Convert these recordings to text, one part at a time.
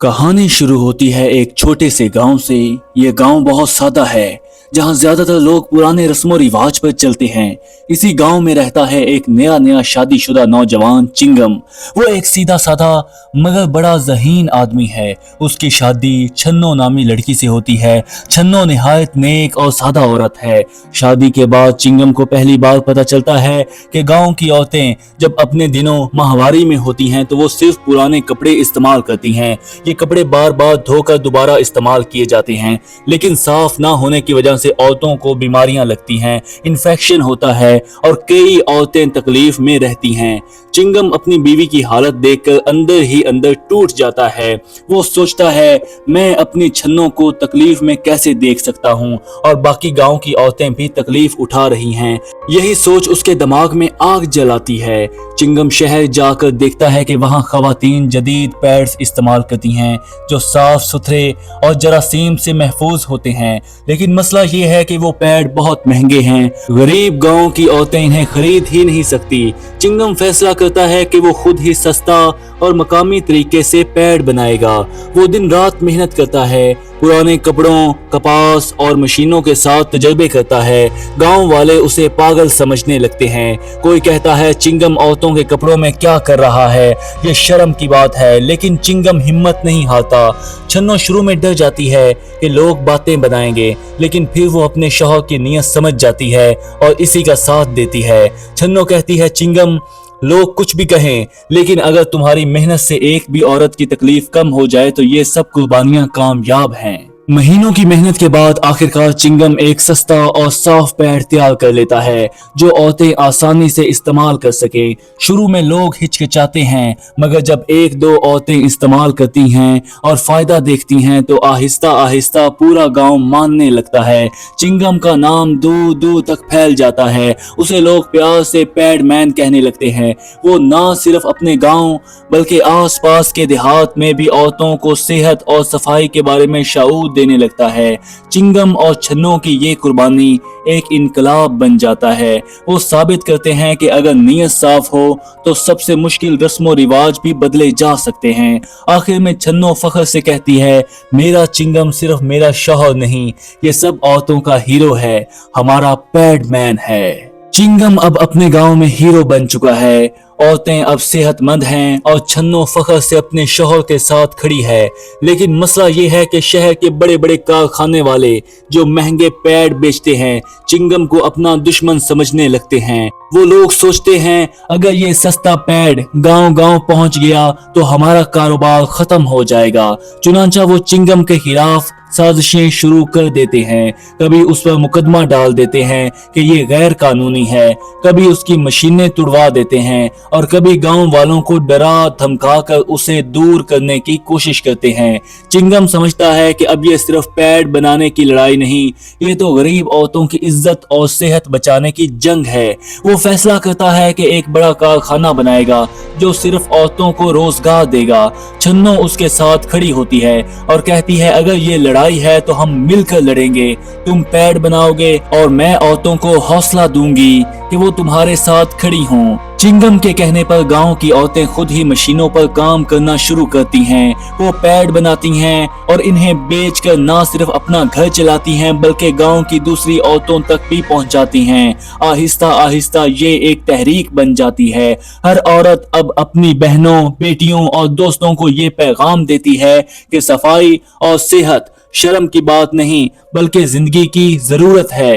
कहानी शुरू होती है एक छोटे से गांव से। ये गांव बहुत सादा है, जहां ज्यादातर लोग पुराने रस्मों रिवाज पर चलते हैं। इसी गांव में रहता है एक नया शादीशुदा नौजवान चिंगम। वो एक सीधा साधा मगर बड़ा ज़हीन आदमी है। उसकी शादी छन्नो नामी लड़की से होती है। छन्नो निहायत नेक और सादा औरत है। शादी के बाद चिंगम को पहली बार पता चलता है कि गांव की औरतें जब अपने दिनों माहवारी में होती हैं तो वो सिर्फ पुराने कपड़े इस्तेमाल करती हैं। ये कपड़े बार बार धोकर दोबारा इस्तेमाल किए जाते हैं, लेकिन साफ ना होने की वजह से औरतों को बीमारियां लगती हैं, इन्फेक्शन होता है और कई औरतें तकलीफ में रहती हैं। चिंगम अपनी बीवी की हालत देखकर अंदर ही अंदर टूट जाता है। वो सोचता है, मैं अपनी छन्नों को तकलीफ में कैसे देख सकता हूँ और बाकी गांव की औरतें भी तकलीफ उठा रही हैं। यही सोच उसके दिमाग में आग जलाती है। चिंगम शहर जाकर देखता है कि वहाँ खवातीन जदीद पैड्स इस्तेमाल करती हैं जो साफ सुथरे और जरासीम से महफूज होते हैं, लेकिन मसला ये है कि वो पैड बहुत महंगे हैं। गरीब गांव की औरतें इन्हें खरीद ही नहीं सकती। चिंगम फैसला करता है कि वो खुद ही सस्ता और मकामी तरीके से पैड बनाएगा। वो दिन रात मेहनत करता है, पुराने कपड़ों, कपास और मशीनों के साथ तजर्बे करता है। गांव वाले उसे पागल समझने लगते हैं। कोई कहता है चिंगम औरतों के कपड़ों में क्या कर रहा है, ये शर्म की बात है, लेकिन चिंगम हिम्मत नहीं हारता। छन्नो शुरू में डर जाती है कि लोग बातें बनाएंगे, लेकिन फिर वो अपने शौहर की नीयत समझ जाती है और इसी का साथ देती है। छन्नो कहती है, चिंगम लोग कुछ भी कहें, लेकिन अगर तुम्हारी मेहनत से एक भी औरत की तकलीफ कम हो जाए तो ये सब कुर्बानियां कामयाब हैं। महीनों की मेहनत के बाद आखिरकार चिंगम एक सस्ता और साफ पैड तैयार कर लेता है जो औरतें आसानी से इस्तेमाल कर सके। शुरू में लोग हिचकिचाते हैं, मगर जब एक दो औरतें इस्तेमाल करती हैं और फायदा देखती हैं तो आहिस्ता आहिस्ता पूरा गांव मानने लगता है। चिंगम का नाम दूर दूर तक फैल जाता है। उसे लोग प्यार से पैड मैन कहने लगते हैं। वो ना सिर्फ अपने गांव बल्कि आसपास के देहात में भी औरतों को सेहत और सफाई के बारे में शऊर देने लगता है। चिंगम और छन्नो की ये कुर्बानी एक इनकलाब बन जाता है। वो साबित करते हैं कि अगर नीयत साफ हो तो सबसे मुश्किल रस्मों रिवाज भी बदले जा सकते हैं। आखिर में छन्नो फख्र से कहती है, मेरा चिंगम सिर्फ मेरा शौहर नहीं, ये सब औरतों का हीरो है, हमारा पैड मैन है। चिंगम अब अपने गांव में हीरो बन चुका है। औरतें अब सेहतमंद हैं और छन्नो फख्र से अपने शौहर के साथ खड़ी है। लेकिन मसला ये है कि शहर के बड़े बड़े कारखाने वाले जो महंगे पैड बेचते हैं चिंगम को अपना दुश्मन समझने लगते हैं। वो लोग सोचते हैं, अगर ये सस्ता पैड गांव गांव पहुंच गया तो हमारा कारोबार खत्म हो जाएगा। चुनांचा वो चिंगम के खिलाफ साजिशें शुरू कर देते हैं। कभी उस पर मुकदमा डाल देते हैं कि ये गैर कानूनी है, कभी उसकी मशीनें तुड़वा देते हैं और कभी गांव वालों को डरा धमका कर उसे दूर करने की कोशिश करते हैं। चिंगम समझता है कि अब ये सिर्फ पैड बनाने की लड़ाई नहीं, ये तो गरीब औरतों की इज्जत और सेहत बचाने की जंग है। वो फैसला करता है कि एक बड़ा कारखाना बनाएगा जो सिर्फ औरतों को रोजगार देगा। छन्नो उसके साथ खड़ी होती है और कहती है, अगर ये लड़ाई है तो हम मिलकर लड़ेंगे। तुम पैड बनाओगे और मैं औरतों को हौसला दूंगी कि वो तुम्हारे साथ खड़ी हों। चिंगम के कहने पर गांव की औरतें खुद ही मशीनों पर काम करना शुरू करती हैं। वो पैड बनाती हैं और इन्हें बेचकर ना सिर्फ अपना घर चलाती हैं बल्कि गांव की दूसरी औरतों तक भी पहुंचाती हैं। आहिस्ता आहिस्ता ये एक तहरीक बन जाती है। हर औरत अब अपनी बहनों, बेटियों और दोस्तों को ये पैगाम देती है कि सफाई और सेहत शर्म की बात नहीं बल्कि जिंदगी की जरूरत है।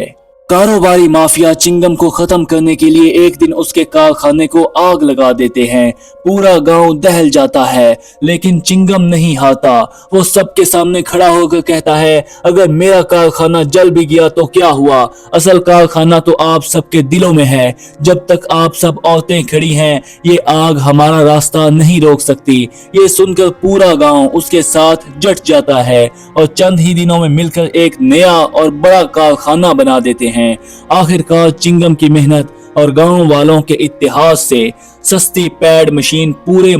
कारोबारी माफिया चिंगम को खत्म करने के लिए एक दिन उसके कारखाने को आग लगा देते हैं। पूरा गांव दहल जाता है, लेकिन चिंगम नहीं हारता। वो सबके सामने खड़ा होकर कहता है, अगर मेरा कारखाना जल भी गया तो क्या हुआ, असल कारखाना तो आप सबके दिलों में है। जब तक आप सब औरतें खड़ी हैं ये आग हमारा रास्ता नहीं रोक सकती। ये सुनकर पूरा गांव उसके साथ जट जाता है और चंद ही दिनों में मिलकर एक नया और बड़ा कारखाना बना देते हैं। आखिरकार चिंगम की मेहनत और गांव वालों के इत्तेहाद से सस्ती पैड मशीन पूरे